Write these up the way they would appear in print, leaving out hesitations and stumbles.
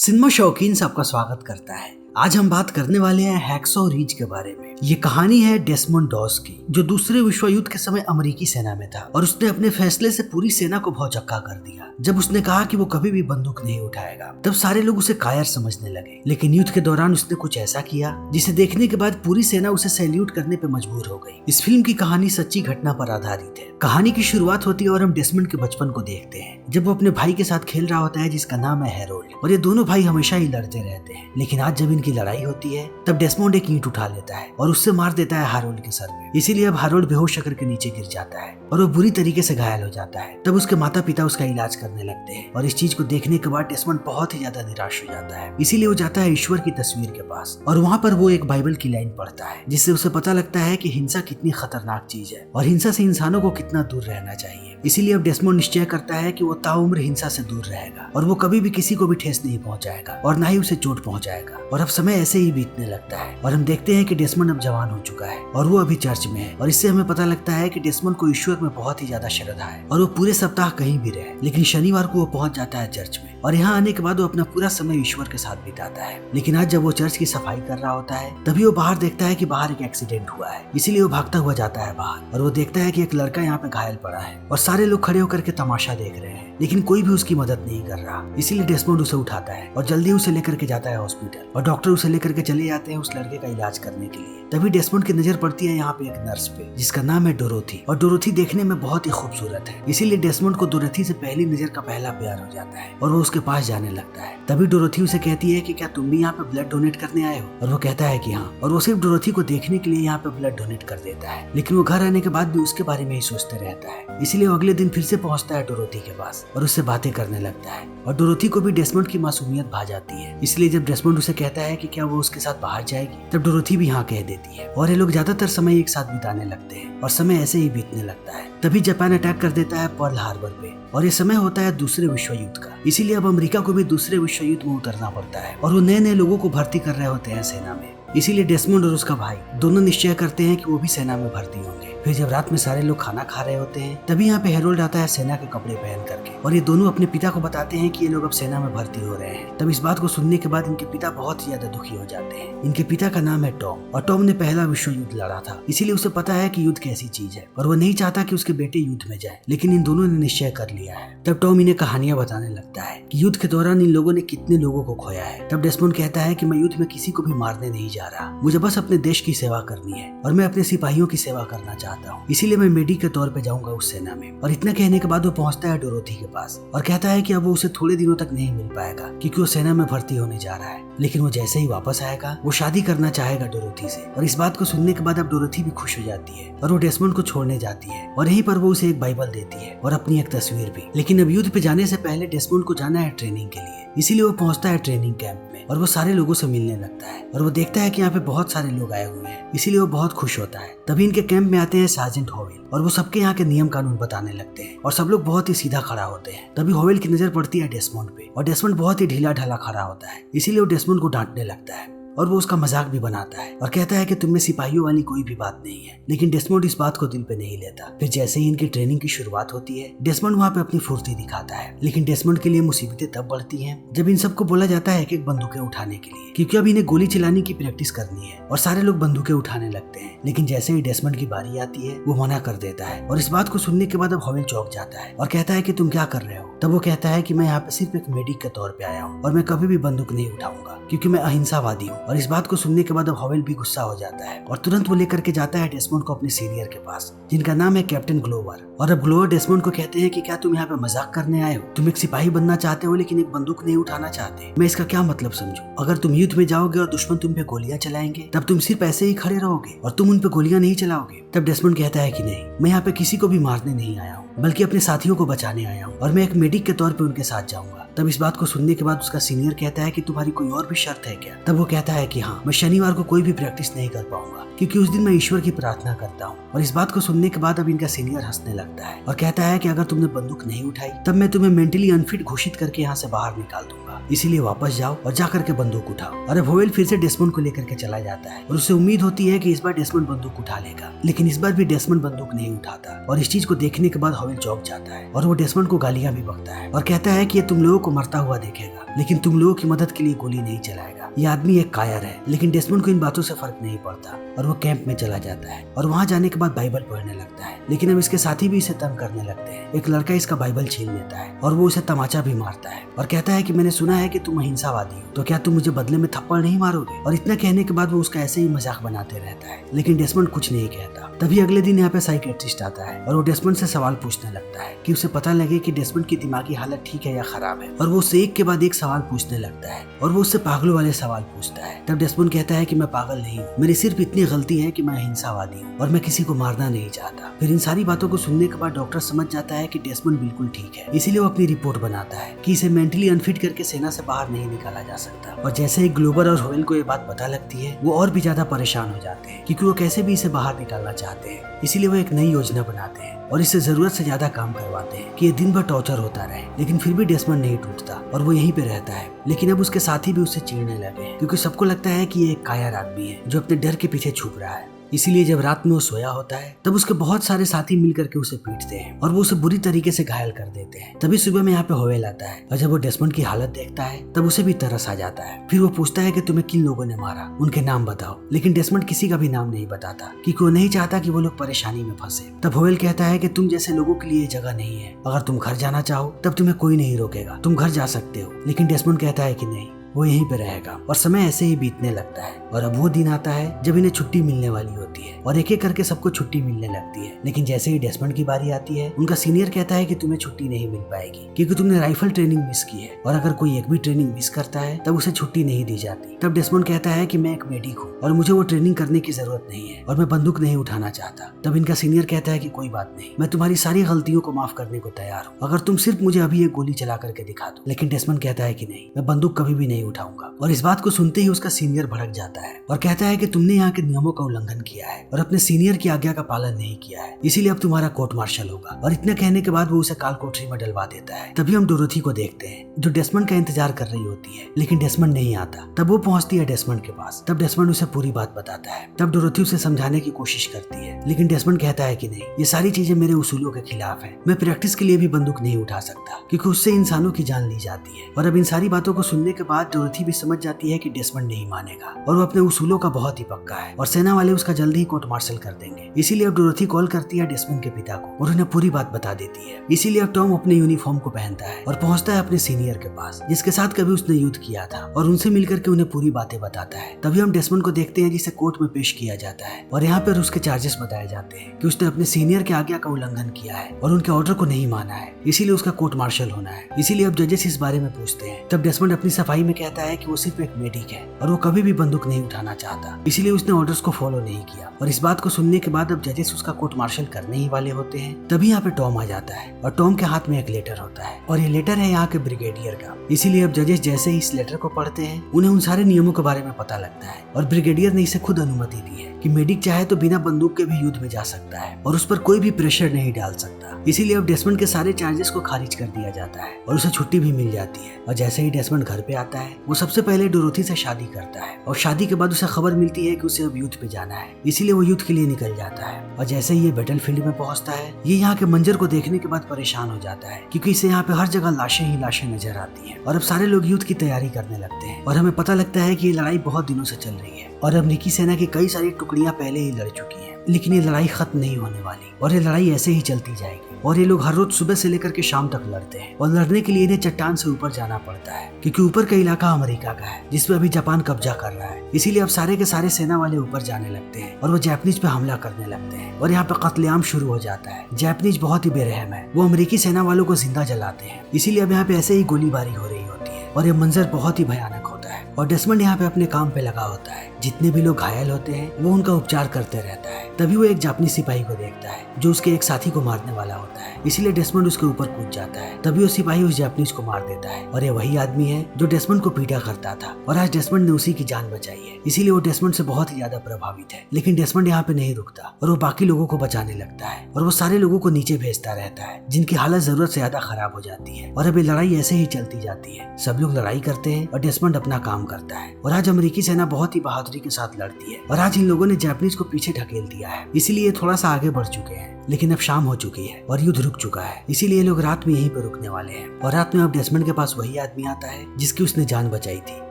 Cinema शौकीन सबका स्वागत करता है। आज हम बात करने वाले हैं हैक्सॉ रिज के बारे में। ये कहानी है डेसमंड डॉस की, जो दूसरे विश्व युद्ध के समय अमेरिकी सेना में था और उसने अपने फैसले से पूरी सेना को भौचक्का कर दिया। जब उसने कहा कि वो कभी भी बंदूक नहीं उठाएगा, तब सारे लोग उसे कायर समझने लगे। लेकिन युद्ध के दौरान उसने कुछ ऐसा किया जिसे देखने के बाद पूरी सेना उसे सैल्यूट करने पे मजबूर हो गई। इस फिल्म की कहानी सच्ची घटना पर आधारित है। कहानी की शुरुआत होती है और हम डेसमंड के बचपन को देखते हैं, जब वो अपने भाई के साथ खेल रहा होता है जिसका नाम है हैरोल्ड, और ये दोनों भाई हमेशा ही लड़ते रहते हैं। लेकिन आज जब इनकी लड़ाई होती है, तब डेसमंड एक ईंट उठा लेता है और उससे मार देता है हैरोल्ड के सर में। इसीलिए अब हैरोल्ड बेहोश होकर के नीचे गिर जाता है और वो बुरी तरीके से घायल हो जाता है। तब उसके माता पिता उसका इलाज करने लगते हैं और इस चीज को देखने के बाद डेसमंड बहुत ही ज्यादा निराश हो जाता है। इसीलिए वो जाता है ईश्वर की तस्वीर के पास और वहाँ पर वो एक बाइबल की लाइन पढ़ता है, जिससे उसे पता लगता है कि हिंसा कितनी खतरनाक चीज है और हिंसा से इंसानों को कितना दूर रहना चाहिए। इसीलिए अब डेसमंड निश्चय करता है कि वो ताउम्र हिंसा से दूर रहेगा और वो कभी भी किसी को भी ठेस नहीं पहुंचाएगा और ना ही उसे चोट पहुंचाएगा। और अब समय ऐसे ही बीतने लगता है और हम देखते हैं कि डेसमंड अब जवान हो चुका है और वो अभी चर्च में है। और इससे हमें पता लगता है कि डेसमंड को ईश्वर में बहुत ही ज्यादा श्रद्धा है और वो पूरे सप्ताह कहीं भी रहे, लेकिन शनिवार को वो पहुंच जाता है चर्च में और यहाँ आने के बाद वो अपना पूरा समय ईश्वर के साथ बिताता है। लेकिन आज जब वो चर्च की सफाई कर रहा होता है, तभी वो बाहर देखता है कि बाहर एक एक्सीडेंट हुआ है। इसीलिए वो भागता हुआ जाता है बाहर और वो देखता है कि एक लड़का यहाँ पे घायल पड़ा है और सारे लोग खड़े होकर के तमाशा देख रहे हैं, लेकिन कोई भी उसकी मदद नहीं कर रहा। इसीलिए डेसमंड उसे उठाता है और जल्दी उसे लेकर के जाता है हॉस्पिटल और डॉक्टर उसे लेकर के चले जाते हैं उस लड़के का इलाज करने के लिए। तभी डेसमंड की नजर पड़ती है यहाँ पे एक नर्स पे, जिसका नाम है डोरोथी, और डोरोथी देखने में बहुत ही खूबसूरत है। इसीलिए डेसमंड को डोरोथी से पहली नजर का पहला प्यार हो जाता है और वो उसके पास जाने लगता है। तभी डोरोथी उसे कहती है कि क्या तुम भी यहाँ पे ब्लड डोनेट करने आए हो, और वो कहता है कि हाँ, और वो सिर्फ डोरोथी को देखने के लिए यहाँ पे ब्लड डोनेट कर देता है। लेकिन वो घर आने के बाद भी उसके बारे में ही सोचते रहता है। इसीलिए वो अगले दिन फिर से पहुंचता है डोरोथी के पास और उससे बातें करने लगता है और डोरोथी को भी डेसमंड की मासूमियत भा जाती है। इसलिए जब डेसमंड उसे कहता है कि क्या वो उसके साथ बाहर जाएगी, तब डोरोथी भी हाँ कह देती है और ये लोग ज्यादातर समय एक साथ बिताने लगते हैं और समय ऐसे ही बीतने लगता है। तभी जापान अटैक कर देता है पर्ल हार्बर पे और ये समय होता है दूसरे विश्व युद्ध का। इसीलिए अब अमेरिका को भी दूसरे विश्व युद्ध में उतरना पड़ता है और वो नए नए लोगों को भर्ती कर रहे होते हैं सेना में। इसीलिए डेसमंड और उसका भाई दोनों निश्चय करते हैं कि वो भी सेना में भर्ती होंगे। फिर जब रात में सारे लोग खाना खा रहे होते हैं, तभी यहाँ पे हैरोल्ड आता है सेना के कपड़े पहन करके और ये दोनों अपने पिता को बताते हैं कि ये लोग अब सेना में भर्ती हो रहे हैं। तब इस बात को सुनने के बाद इनके पिता बहुत ही ज्यादा दुखी हो जाते हैं। इनके पिता का नाम है टॉम और टॉम ने पहला विश्व युद्ध लड़ा था, इसीलिए उसे पता है कि युद्ध कैसी चीज है और वो नहीं चाहता कि उसके बेटे युद्ध में जाए। लेकिन इन दोनों ने निश्चय कर लिया है। तब टॉम इन्हें कहानियां बताने लगता है कि युद्ध के दौरान इन लोगों ने कितने लोगों को खोया है। तब डेसमंड कहता है कि मैं युद्ध में किसी को भी मारने नहीं जा रहा, मुझे बस अपने देश की सेवा करनी है और मैं अपने सिपाहियों की सेवा करना चाहता हूँ। इसीलिए मैं मेडी के तौर पे जाऊंगा उस सेना में। और इतना कहने के बाद वो पहुंचता है डोरोथी के पास और कहता है कि अब वो उसे थोड़े दिनों तक नहीं मिल पाएगा क्योंकि वो सेना में भर्ती होने जा रहा है। लेकिन वो जैसे ही वापस आएगा, वो शादी करना चाहेगा डोरोथी से। और इस बात को सुनने के बाद अब डोरोथी भी खुश हो जाती है और वो डेसमंड को छोड़ने जाती है और यहीं पर वो उसे एक बाइबल देती है और अपनी एक तस्वीर भी। लेकिन अब युद्ध पे जाने से पहले डेसमंड को जाना है ट्रेनिंग के लिए, इसीलिए वो पहुंचता है ट्रेनिंग कैंप में और वो सारे लोगों से मिलने लगता है और वो देखता है कि यहाँ पे बहुत सारे लोग आए हुए हैं, इसीलिए वो बहुत खुश होता है। तभी इनके कैंप में आते हैं सार्जेंट होवेल और वो सबके यहाँ के नियम कानून बताने लगते हैं और सब लोग बहुत ही सीधा खड़ा होते हैं। तभी होवेल की नजर पड़ती है डेसमंड पे और डेसमंड बहुत ही ढीला ढाला खड़ा होता है, इसीलिए वो डेसमंड को डांटने लगता है और वो उसका मजाक भी बनाता है और कहता है कि तुम में सिपाहियों वाली कोई भी बात नहीं है। लेकिन डेसमंड इस बात को दिल पे नहीं लेता। फिर जैसे ही इनकी ट्रेनिंग की शुरुआत होती है, डेसमंड वहाँ पे अपनी फुर्ती दिखाता है। लेकिन डेसमंड के लिए मुसीबतें तब बढ़ती हैं जब इन सबको बोला जाता है एक एक बंदूकें उठाने के लिए, क्योंकि अब इन्हें गोली चलाने की प्रैक्टिस करनी है और सारे लोग बंदूकें उठाने लगते हैं। लेकिन जैसे ही डेसमंड की बारी आती है, वो मना कर देता है और इस बात को सुनने के बाद अब होवेल चौंक जाता है और कहता है कि तुम क्या कर रहे हो। तब वो कहता है कि मैं यहाँ पे सिर्फ एक मेडिक के तौर पे आया हूँ और मैं कभी भी बंदूक नहीं उठाऊंगा क्योंकि मैं अहिंसावादी हूँ। और इस बात को सुनने के बाद अब होवेल भी गुस्सा हो जाता है और तुरंत वो लेकर के जाता है डेसमंड को अपने सीनियर के पास, जिनका नाम है कैप्टन ग्लोवर। और अब ग्लोवर डेसमंड को कहते हैं कि क्या तुम यहाँ पे मजाक करने आए हो, तुम एक सिपाही बनना चाहते हो लेकिन एक बंदूक नहीं उठाना चाहते। मैं इसका क्या मतलब समझूं? अगर तुम युद्ध में जाओगे और दुश्मन तुम पे गोलियां चलाएंगे, तब तुम सिर्फ ऐसे ही खड़े रहोगे और तुम उन पे गोलियां नहीं चलाओगे। तब डेसमंड कहता है कि नहीं, मैं यहाँ पे किसी को भी मारने नहीं आया हूँ, बल्कि अपने साथियों को बचाने आया हूँ और मैं एक मेडिक के तौर पे उनके साथ जाऊंगा। तब इस बात को सुनने के बाद उसका सीनियर कहता है कि तुम्हारी कोई और भी शर्त है क्या? तब वो कहता है कि हाँ, मैं शनिवार को कोई भी प्रैक्टिस नहीं कर पाऊंगा क्योंकि उस दिन मैं ईश्वर की प्रार्थना करता हूँ। और इस बात को सुनने के बाद अब इनका सीनियर हंसने लगता है और कहता है कि अगर तुमने बंदूक नहीं उठाई, तब मैं तुम्हें मेंटली अनफिट घोषित करके यहाँ से बाहर निकाल दूंगा। इसीलिए वापस जाओ और जाकर के बंदूक उठाओ। और अब होवेल फिर से डेसमंड को लेकर के चला जाता है और उसे उम्मीद होती है कि इस बार डेसमंड बंदूक उठा लेगा, लेकिन इस बार भी डेसमंड बंदूक नहीं उठाता। और इस चीज को देखने के बाद होवेल चौंक जाता है और वो डेसमंड को गालियां भी बकता है और कहता है कि ये तुम लोगों को मरता हुआ देखेगा, लेकिन तुम लोगों की मदद के लिए गोली नहीं चलाएगा। ये आदमी एक कायर है, लेकिन डेसमंड को इन बातों से फर्क नहीं पड़ता और वो कैंप में चला जाता है और वहाँ जाने के बाद बाइबल पढ़ने लगता है। लेकिन अब इसके साथी भी इसे तंग करने लगते हैं। एक लड़का इसका बाइबल छीन लेता है और वो उसे तमाचा भी मारता है और कहता है कि मैंने सुना है कि तुम अहिंसावादी हो, तो क्या तुम मुझे बदले में थप्पड़ नहीं मारोगे? और इतना कहने के बाद वो उसका ऐसे ही मजाक बनाते रहता है, लेकिन डेसमंड कुछ नहीं कहता। तभी अगले दिन यहाँ पे साइकियाट्रिस्ट आता है और वो डेसमंड से सवाल पूछने लगता है कि उसे पता लगे कि डेसमंड की दिमागी हालत ठीक है या खराब है। और वो उससे एक के बाद एक सवाल पूछने लगता है और वो उससे पागलों वाले सवाल पूछता है। तब डेसमंड कहता है कि मैं पागल नहीं हूँ, मेरी सिर्फ इतनी गलती है कि मैं अहिंसावादी हूँ और मैं किसी को मारना नहीं चाहता। फिर इन सारी बातों को सुनने के बाद डॉक्टर समझ जाता है कि डेसमंड बिल्कुल ठीक है, इसीलिए वो अपनी रिपोर्ट बनाता है कि इसे मेंटली अनफिट करके सेना से बाहर नहीं निकाला जा सकता। और जैसे ही ग्लोबर और होवेल को ये बात पता लगती है, वो और भी ज्यादा परेशान हो जाते हैं क्योंकि वो कैसे भी इसे बाहर निकालना चाहते हैं। इसीलिए वो एक नई योजना बनाते हैं और इससे जरूरत से ज्यादा काम करवाते हैं कि ये दिन भर टॉर्चर होता रहे। लेकिन फिर भी डेसमंड नहीं टूटता और वो यहीं पे रहता है। लेकिन अब उसके साथी भी उससे चिढ़ने लगे हैं क्योंकि सबको लगता है कि ये एक कायर आदमी है जो अपने डर के पीछे छुप रहा है। इसीलिए जब रात में वो सोया होता है तब उसके बहुत सारे साथी मिलकर के उसे पीटते हैं और वो उसे बुरी तरीके से घायल कर देते हैं। तभी सुबह में यहाँ पे होवेल आता है और जब वो डेसमंड की हालत देखता है तब उसे भी तरस आ जाता है। फिर वो पूछता है कि तुम्हें किन लोगों ने मारा, उनके नाम बताओ। लेकिन डेसमंड किसी का भी नाम नहीं बताता क्योंकि वो नहीं चाहता कि वो लोग परेशानी में फंसे। तब होवेल कहता है कि तुम जैसे लोगों के लिए जगह नहीं है, अगर तुम घर जाना चाहो तब तुम्हें कोई नहीं रोकेगा, तुम घर जा सकते हो। लेकिन डेसमंड कहता है कि नहीं, वो यहीं पे रहेगा। और समय ऐसे ही बीतने लगता है और अब वो दिन आता है जब इन्हें छुट्टी मिलने वाली होती है और एक एक करके सबको छुट्टी मिलने लगती है। लेकिन जैसे ही डेसमंड की बारी आती है, उनका सीनियर कहता है कि तुम्हें छुट्टी नहीं मिल पाएगी क्योंकि तुमने राइफल ट्रेनिंग मिस की है और अगर कोई एक भी ट्रेनिंग मिस करता है तब उसे छुट्टी नहीं दी जाती। तब डेसमंड कहता है कि मैं एक मेडिक हूँ और मुझे वो ट्रेनिंग करने की जरूरत नहीं है और मैं बंदूक नहीं उठाना चाहता। तब इनका सीनियर कहता है कि कोई बात नहीं, मैं तुम्हारी सारी गलतियों को माफ करने को तैयार हूँ अगर तुम सिर्फ मुझे अभी एक गोली चला करके दिखा दो। लेकिन डेसमंड कहता है कि नहीं, मैं बंदूक कभी भी नहीं उठाऊंगा। और इस बात को सुनते ही उसका सीनियर भड़क जाता है और कहता है कि तुमने यहाँ के नियमों का उल्लंघन किया है और अपने सीनियर की आज्ञा का पालन नहीं किया है, इसीलिए अब तुम्हारा कोर्ट मार्शल होगा। और इतना कहने के बाद वो उसे काल कोठरी में डलवा देता है। तभी हम डोरोथी को देखते हैं जो डेसमंड का इंतजार कर रही होती है, लेकिन डेसमंड नहीं आता। तब वो पहुंचती है डेसमंड के पास। तब डेसमंड उसे पूरी बात बताता है। तब डोरोथी उसे समझाने की कोशिश करती है, लेकिन डेसमंड कहता है कि नहीं, ये सारी चीजें मेरे उसूलों के खिलाफ है, मैं प्रैक्टिस के लिए भी बंदूक नहीं उठा सकता क्योंकि उससे इंसानों की जान ली जाती है। और अब इन सारी बातों को सुनने के बाद डोरोथी भी समझ जाती है कि डेसमंड नहीं मानेगा और वो अपने उसूलों का बहुत ही पक्का है और सेना वाले उसका जल्दी ही कोर्ट मार्शल कर देंगे। इसीलिए अब डोरोथी कॉल करती है डेसमंड के पिता को और उन्हें पूरी बात बता देती है। इसीलिए अब टॉम अपने यूनिफॉर्म को पहनता है और पहुंचता है अपने सीनियर के पास जिसके साथ कभी उसने युद्ध किया था और उनसे मिलकर के उन्हें पूरी बातें बताता है। तभी हम डेसमंड को देखते हैं जिसे कोर्ट में पेश किया जाता है और यहाँ पर उसके चार्जेस बताए जाते हैं कि उसने अपने सीनियर के आज्ञा का उल्लंघन किया है और उनके ऑर्डर को नहीं माना है, इसीलिए उसका कोर्ट मार्शल होना है। इसीलिए अब जजेस इस बारे में पूछते हैं। तब डेसमंड अपनी सफाई में कहता है कि वो सिर्फ एक मेडिक है और वो कभी भी बंदूक नहीं उठाना चाहता, इसीलिए उसने ऑर्डर्स को फॉलो नहीं किया। और इस बात को सुनने के बाद अब जजेस उसका कोर्ट मार्शल करने ही वाले होते हैं। तभी यहाँ पे टॉम आ जाता है और टॉम के हाथ में एक लेटर होता है और ये लेटर है यहाँ के ब्रिगेडियर का। इसीलिए अब जजेस जैसे ही इस लेटर को पढ़ते हैं उन्हें उन सारे नियमों के बारे में पता लगता है और ब्रिगेडियर ने इसे खुद अनुमति दी है कि मेडिक चाहे तो बिना बंदूक के भी युद्ध में जा सकता है और उस पर कोई भी प्रेशर नहीं डाल सकता। इसीलिए अब डेसमंड के सारे चार्जेस को खारिज कर दिया जाता है और उसे छुट्टी भी मिल जाती है। और जैसे ही डेसमंड घर पे आता है वो सबसे पहले डोरोथी से शादी करता है और शादी के बाद उसे खबर मिलती है कि उसे अब युद्ध पे जाना है, इसीलिए वो युद्ध के लिए निकल जाता है। और जैसे ही ये बैटलफील्ड में पहुंचता है ये यहाँ के मंजर को देखने के बाद परेशान हो जाता है क्योंकि इसे यहाँ पे हर जगह लाशें ही लाशें नजर आती हैं और अब सारे लोग युद्ध की तैयारी करने लगते हैं और हमें पता लगता है कि ये लड़ाई बहुत दिनों से चल रही है और अब निकी सेना की कई सारी टुकड़ियां पहले ही लड़ चुकी हैं। लेकिन ये लड़ाई खत्म नहीं होने वाली और ये लड़ाई ऐसे ही चलती जाएगी और ये लोग हर रोज सुबह से लेकर के शाम तक लड़ते हैं और लड़ने के लिए इन्हें चट्टान से ऊपर जाना पड़ता है क्योंकि ऊपर का इलाका अमेरिका का है जिसपे अभी जापान कब्जा कर रहा है। इसीलिए अब सारे के सारे सेना वाले ऊपर जाने लगते हैं और वो जापानीज पे हमला करने लगते हैं और यहाँ पे कत्लेआम शुरू हो जाता है। जापानीज बहुत ही बेरहम है, वो अमेरिकी सेना वालों को जिंदा जलाते हैं। इसीलिए अब यहाँ पे ऐसे ही गोलीबारी हो रही होती है और ये मंजर बहुत ही भयानक होता है। और डेसमंड यहाँ पे अपने काम पे लगा होता है, जितने भी लोग घायल होते हैं वो उनका उपचार करते रहता है। तभी वो एक जापानी सिपाही को देखता है जो उसके एक साथी को मारने वाला होता है, इसीलिए डेसमंड उसके ऊपर कूद जाता है। तभी वो सिपाही उस जापानीज को मार देता है और ये वही आदमी है जो डेसमंड को पीटा करता था और आज डेसमंड ने उसी की जान बचाई है। इसीलिए वो डेसमंड से बहुत ही ज्यादा प्रभावित है। लेकिन डेसमंड यहाँ पे नहीं रुकता और वो बाकी लोगों को बचाने लगता है और वो सारे लोगों को नीचे भेजता रहता है जिनकी हालत जरूरत से ज्यादा खराब हो जाती है। और अब ये लड़ाई ऐसे ही चलती जाती है, सब लोग लड़ाई करते हैं और डेसमंड अपना काम काम करता है। और आज अमेरिकी सेना बहुत ही बहादुरी के साथ लड़ती है और आज इन लोगों ने जापानीज को पीछे ढकेल दिया है, इसीलिए थोड़ा सा आगे बढ़ चुके हैं। लेकिन अब शाम हो चुकी है और युद्ध रुक चुका है, इसीलिए लोग रात में यहीं पर रुकने वाले हैं। और रात में अब डेसमंड के पास वही आदमी आता है जिसकी उसने जान बचाई थी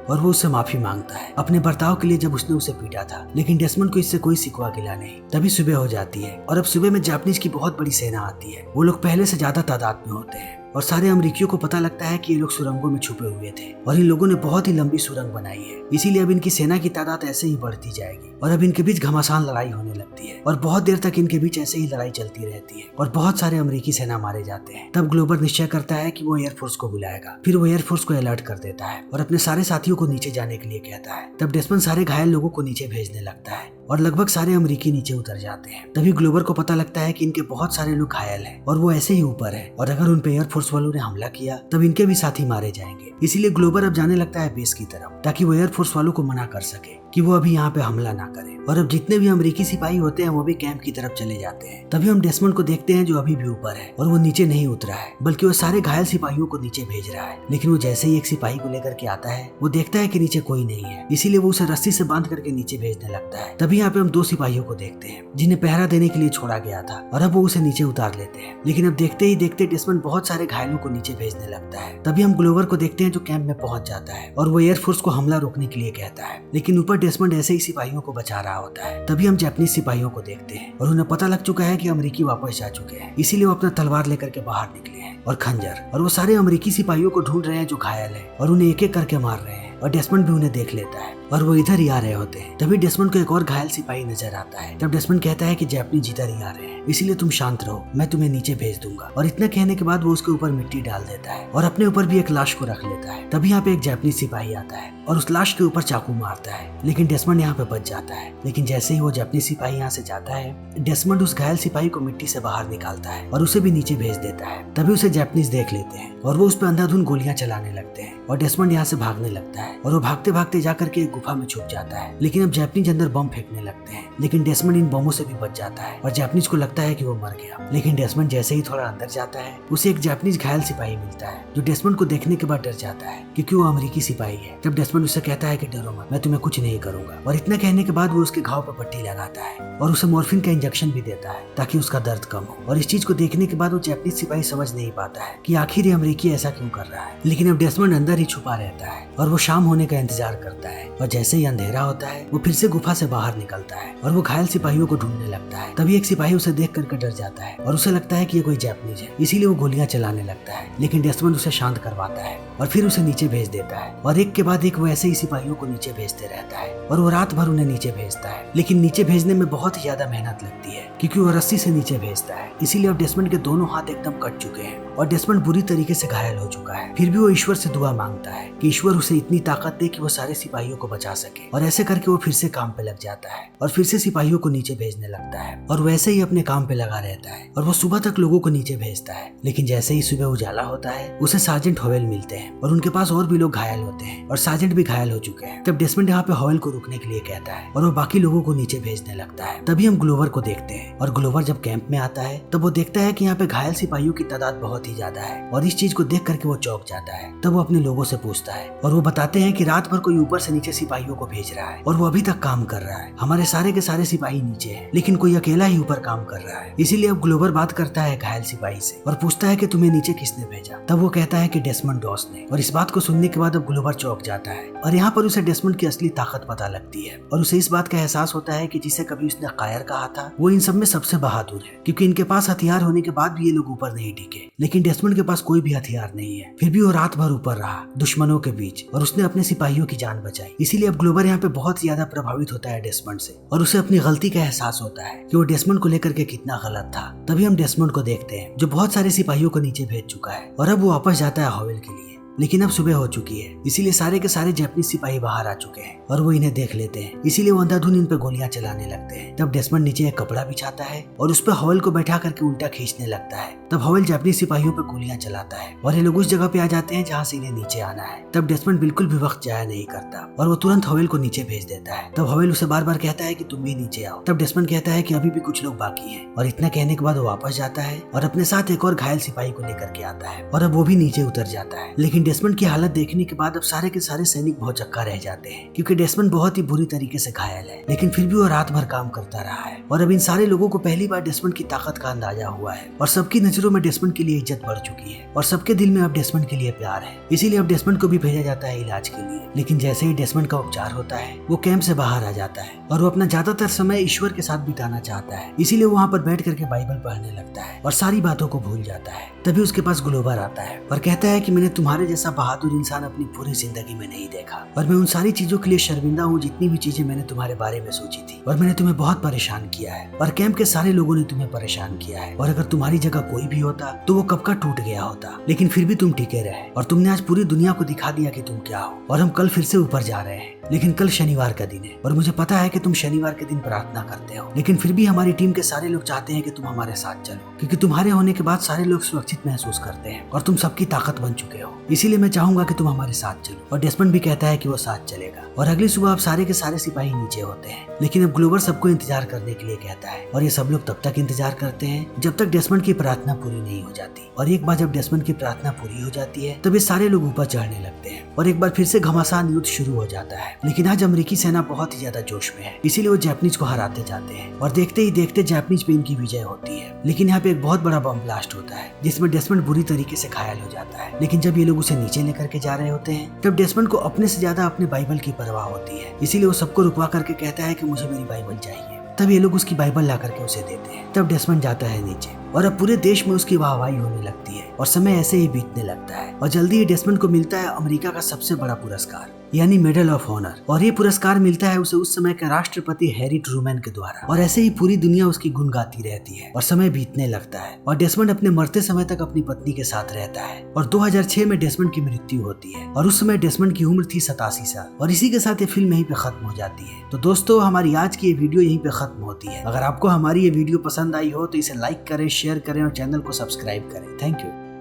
और वो उससे माफी मांगता है अपने बर्ताव के लिए जब उसने उसे पीटा था। लेकिन डेसमंड को इससे कोई सिकवा गिला नहीं। तभी सुबह हो जाती है और अब सुबह में जापानीज की बहुत बड़ी सेना आती है। वो लोग पहले से ज्यादा तादाद में होते हैं और सारे अमरीकियों को पता लगता है कि ये लोग सुरंगों में छुपे हुए थे और इन लोगों ने बहुत ही लंबी सुरंग बनाई है, इसीलिए अब इनकी सेना की तादाद ऐसे ही बढ़ती जाएगी और अब इनके बीच घमासान लड़ाई होने लगती है और बहुत देर तक इनके बीच ऐसे ही लड़ाई चलती रहती है और बहुत सारे अमरीकी सेना मारे जाते हैं। तब ग्लोबर निश्चय करता है कि वो एयरफोर्स को बुलाएगा। फिर वो एयरफोर्स को अलर्ट कर देता है और अपने सारे साथियों को नीचे जाने के लिए कहता है। तब डेसमंड सारे घायल लोगों को नीचे भेजने लगता है और लगभग सारे अमरीकी नीचे उतर जाते हैं। तभी ग्लोबर को पता लगता है कि इनके बहुत सारे लोग घायल हैं और वो ऐसे ही ऊपर है और अगर उन पे एयरफोर्स वालों ने हमला किया तब इनके भी साथी मारे जाएंगे। इसीलिए ग्लोबर अब जाने लगता है बेस की तरफ ताकि वो एयरफोर्स वालों को मना कर सके कि वो अभी यहाँ पे हमला ना करे। और अब जितने भी अमरीकी सिपाही होते हैं वो भी कैंप की तरफ चले जाते हैं। तभी हम डेसमंड को देखते हैं जो अभी भी ऊपर है और वो नीचे नहीं उतरा है बल्कि वो सारे घायल सिपाहियों को नीचे भेज रहा है। लेकिन वो जैसे ही एक सिपाही को लेकर के आता है वो देखता है कि नीचे कोई नहीं है, इसीलिए वो उसे रस्सी से बांध करके नीचे भेजने लगता है। तभी यहाँ पे हम दो सिपाहियों को देखते हैं जिन्हें पहरा देने के लिए छोड़ा गया था और अब वो उसे नीचे उतार लेते हैं। लेकिन अब देखते ही देखते डेसमंड बहुत सारे घायलों को नीचे भेजने लगता है। तभी हम ग्लोवर को देखते हैं जो कैंप में पहुंच जाता है और वो एयरफोर्स को हमला रोकने के लिए कहता है। लेकिन ऊपर डेसमंड ऐसे ही सिपाहियों को बचा रहा होता है। तभी हम जापानीज सिपाहियों को देखते हैं और उन्हें पता लग चुका है कि अमेरिकी वापस जा चुके हैं, इसीलिए वो अपना तलवार लेकर के बाहर निकले हैं और खंजर, और वो सारे अमेरिकी सिपाहियों को ढूंढ रहे हैं जो घायल है और उन्हें एक एक करके मार रहे हैं। और डेसमंड भी उन्हें देख लेता है और वो इधर ही आ रहे होते हैं। तभी डेसमंड को एक और घायल सिपाही नजर आता है। तब डेसमंड कहता है कि जापानीज इधर ही आ रहे हैं, इसीलिए तुम शांत रहो, मैं तुम्हें नीचे भेज दूंगा। और इतना कहने के बाद वो उसके ऊपर मिट्टी डाल देता है और अपने ऊपर भी एक लाश को रख लेता है। तभी यहाँ पे एक जापानीज सिपाही आता है और उस लाश के ऊपर चाकू मारता है, लेकिन डेसमंड यहाँ पे बच जाता है। लेकिन जैसे ही वो जापानीज सिपाही यहाँ से जाता है डेसमंड उस घायल सिपाही को मिट्टी से बाहर निकालता है और उसे भी नीचे भेज देता है। तभी उसे जापानीज देख लेते हैं और वो उस पर अंधाधुंध गोलियां चलाने लगते हैं और डेसमंड यहाँ से भागने लगता है और वो भागते भागते जाकर के एक गुफा में छुप जाता है। लेकिन अब जापानीज अंदर बम फेंकने लगते हैं, लेकिन डेसमंड इन बमों से भी बच जाता है और जापानीज को लगता है कि वो मर गया। लेकिन डेसमंड जैसे ही थोड़ा अंदर जाता है उसे एक जापानीज घायल सिपाही मिलता है जो डेसमंड को देखने के बाद डर जाता है क्योंकि वो अमेरिकी सिपाही है। तब डेसमंड उससे कहता है कि डरो मत, मैं तुम्हें कुछ नहीं करूंगा। और इतना कहने के बाद वो उसके घाव पर पट्टी लगाता है और उसे मॉर्फिन का इंजेक्शन भी देता है ताकि उसका दर्द कम हो। और इस चीज को देखने के बाद वो जापानीज सिपाही समझ नहीं पाता है कि आखिर ये अमेरिकी ऐसा क्यों कर रहा है। लेकिन अब डेसमंड अंदर ही छुपा रहता है और वो शाम होने का इंतजार करता है और जैसे ही अंधेरा होता है वो फिर से गुफा से बाहर निकलता है और वो घायल सिपाहियों को ढूंढने लगता है। तभी एक सिपाही उसे देख करके डर जाता है और उसे लगता है कि ये कोई जापानीज है, इसीलिए वो गोलियां चलाने लगता है। लेकिन डेसमंड उसे शांत करवाता है और फिर उसे नीचे भेज देता है और एक के बाद एक वो ऐसे ही सिपाहियों को नीचे भेजते रहता है और वो रात भर उन्हें नीचे भेजता है। लेकिन नीचे भेजने में बहुत ही ज्यादा मेहनत लगती है क्योंकि वो रस्सी से नीचे भेजता है, इसीलिए अब डेसमंड के दोनों हाथ एकदम कट चुके हैं और डेसमंड बुरी तरीके से घायल हो चुका है। फिर भी वो ईश्वर से दुआ मांगता है कि ईश्वर उसे इतनी ताकत दे कि वो सारे सिपाहियों को बचा सके। और ऐसे करके वो फिर से काम पे लग जाता है और फिर से सिपाहियों को नीचे भेजने लगता है और वैसे ही अपने काम पे लगा रहता है और वो सुबह तक लोगों को नीचे भेजता है। लेकिन जैसे ही सुबह उजाला होता है उसे सार्जेंट हॉवेल मिलते हैं और उनके पास और भी लोग घायल होते हैं और सार्जेंट भी घायल हो चुके हैं। तब डेसमंड यहाँ पे हॉवेल को रुकने के लिए कहता है और वो बाकी लोगों को नीचे भेजने लगता है। तभी हम ग्लोवर को देखते हैं और ग्लोवर जब कैंप में आता है तब वो देखता है कि यहाँ पे घायल सिपाहियों की तादाद बहुत ही ज्यादा है और इस चीज को देख करके वो चौंक जाता है। तब वो अपने लोगों से पूछता है और वो बताते हैं कि रात भर कोई ऊपर से नीचे सिपाहियों को भेज रहा है और वो अभी तक काम कर रहा है। हमारे सारे के सारे सिपाही नीचे हैं लेकिन कोई अकेला ही ऊपर काम कर रहा है। इसीलिए अब ग्लोवर बात करता है घायल सिपाही से और पूछता है कि तुम्हें नीचे किसने भेजा। तब वो कहता है कि डेसमंड डॉस ने। और इस बात को सुनने के बाद अब ग्लोवर चौंक जाता है और यहाँ पर उसे डेसमंड की असली ताकत पता लगती है और उसे इस बात का एहसास होता है कि जिसे कभी उसने कायर कहा था वो इन सब में सबसे बहादुर है, क्योंकि इनके पास हथियार होने के बाद भी ये लोग ऊपर नहीं टिके। लेकिन डेसमंड के पास कोई भी हथियार नहीं है, फिर भी वो रात भर ऊपर रहा दुश्मनों के बीच और उसने अपने सिपाहियों की जान बचाई। इसीलिए अब ग्लोवर यहाँ पे बहुत ज्यादा प्रभावित होता है डेसमंड से और उसे अपनी गलती का एहसास होता है कि वो डेसमंड को लेकर के कितना गलत था। तभी हम डेसमंड को देखते हैं जो बहुत सारे सिपाहियों को नीचे भेज चुका है और अब वो वापस जाता है हॉवेल के लिए। लेकिन अब सुबह हो चुकी है, इसीलिए सारे के सारे जापानीज सिपाही बाहर आ चुके हैं और वो इन्हें देख लेते हैं, इसीलिए वो अंधाधुंध इन पे गोलियां चलाने लगते हैं। तब डेसमंड नीचे एक कपड़ा बिछाता है और उस पर हॉवेल को बैठा करके उल्टा खींचने लगता है। तब हॉवेल जापानीज सिपाहियों पे गोलियां चलाता है और ये लोग उस जगह पे आ जाते हैं जहाँ से इन्हें नीचे आना है। तब डेसमंड बिल्कुल भी वक्त जाया नहीं करता और वो तुरंत हॉवेल को नीचे भेज देता है। तब हॉवेल उसे बार बार कहता है कि तुम भी नीचे आओ। तब डेसमंड कहता है कि अभी भी कुछ लोग बाकी हैं और इतना कहने के बाद वो वापस जाता है और अपने साथ एक और घायल सिपाही को लेकर के आता है और अब वो भी नीचे उतर जाता है। लेकिन लेकिन डेसमंड की हालत देखने के बाद अब सारे के सारे सैनिक भौचक्का रह जाते हैं, क्योंकि डेसमंड बहुत ही बुरी तरीके से घायल है। लेकिन फिर भी वो रात भर काम करता रहा है और अब इन सारे लोगों को पहली बार डेसमंड की ताकत का अंदाजा हुआ है और सबकी नजरों में डेसमंड के लिए इज्जत बढ़ चुकी है और सबके दिल में अब डेसमंड के लिए प्यार है। इसीलिए अब डेसमंड को भी भेजा जाता है इलाज के लिए। लेकिन जैसे ही डेसमंड का उपचार होता है वो कैंप से बाहर आ जाता है और वो अपना ज्यादातर समय ईश्वर के साथ बिताना चाहता है। इसीलिए वो वहाँ पर बैठ करके बाइबल पढ़ने लगता है और सारी बातों को भूल जाता है। तभी उसके पास ग्लोबर आता है और कहता है कि मैंने तुम्हारे जैसा बहादुर इंसान अपनी पूरी जिंदगी में नहीं देखा और मैं उन सारी चीजों के लिए शर्मिंदा हूँ जितनी भी चीजें मैंने तुम्हारे बारे में सोची थी और मैंने तुम्हें बहुत परेशान किया है और कैंप के सारे लोगों ने तुम्हें परेशान किया है और अगर तुम्हारी जगह कोई भी होता तो वो कब का टूट गया होता। लेकिन फिर भी तुम टिके रहे और तुमने आज पूरी दुनिया को दिखा दिया कि तुम क्या हो और हम कल फिर से ऊपर जा रहे हैं। लेकिन कल शनिवार का दिन है और मुझे पता है कि तुम शनिवार के दिन प्रार्थना करते हो, लेकिन फिर भी हमारी टीम के सारे लोग चाहते हैं कि तुम हमारे साथ चलो, क्योंकि तुम्हारे होने के बाद सारे लोग सुरक्षित महसूस करते हैं और तुम सबकी ताकत बन चुके हो। इसीलिए मैं चाहूंगा कि तुम हमारे साथ चलो। और डेसमंड भी कहता है कि वो साथ चलेगा और अगली सुबह अब सारे के सारे सिपाही नीचे होते हैं। लेकिन अब ग्लोबर सबको इंतजार करने के लिए कहता है और ये सब लोग तब तक इंतजार करते हैं जब तक डेसमंड की प्रार्थना पूरी नहीं हो जाती। और एक बार जब डेसमंड की प्रार्थना पूरी हो जाती है तब ये सारे लोग ऊपर चढ़ने लगते हैं और एक बार फिर से घमासान युद्ध शुरू हो जाता है। लेकिन आज अमेरिकी सेना बहुत ही ज्यादा जोश में है, इसीलिए वो जापानीज को हराते जाते हैं और देखते ही देखते जापानीज पे इनकी विजय होती है। लेकिन यहाँ पे एक बहुत बड़ा बम ब्लास्ट होता है जिसमें डेसमंड बुरी तरीके से घायल हो जाता है। लेकिन जब ये लोग उसे नीचे लेकर के जा रहे होते हैं तब डेसमंड को अपने से ज्यादा अपने बाइबल की परवाह होती है, इसीलिए वो सबको रुकवा करके कहता है कि मुझे मेरी बाइबल चाहिए। तब ये लोग उसकी बाइबल ला करके उसे देते हैं। तब डेसमंड जाता है नीचे और अब पूरे देश में उसकी वाहवाही होने लगती है और समय ऐसे ही बीतने लगता है और जल्दी ही डेसमंड को मिलता है अमेरिका का सबसे बड़ा पुरस्कार यानी मेडल ऑफ ऑनर। और ये पुरस्कार मिलता है उसे उस समय के राष्ट्रपति हैरी ट्रूमैन के द्वारा। और ऐसे ही पूरी दुनिया उसकी गुण गाती रहती है और समय बीतने लगता है और डेसमंड अपने मरते समय तक अपनी पत्नी के साथ रहता है। और 2006 में डेसमंड की मृत्यु होती है और उस समय डेसमंड की उम्र थी 87 साल। और इसी के साथ ये फिल्म यहीं पे खत्म हो जाती है। तो दोस्तों हमारी आज की ये वीडियो यहीं पे खत्म होती है। अगर आपको हमारी ये वीडियो पसंद आई हो तो इसे लाइक करें, शेयर करें और चैनल को सब्सक्राइब करें। Thank you.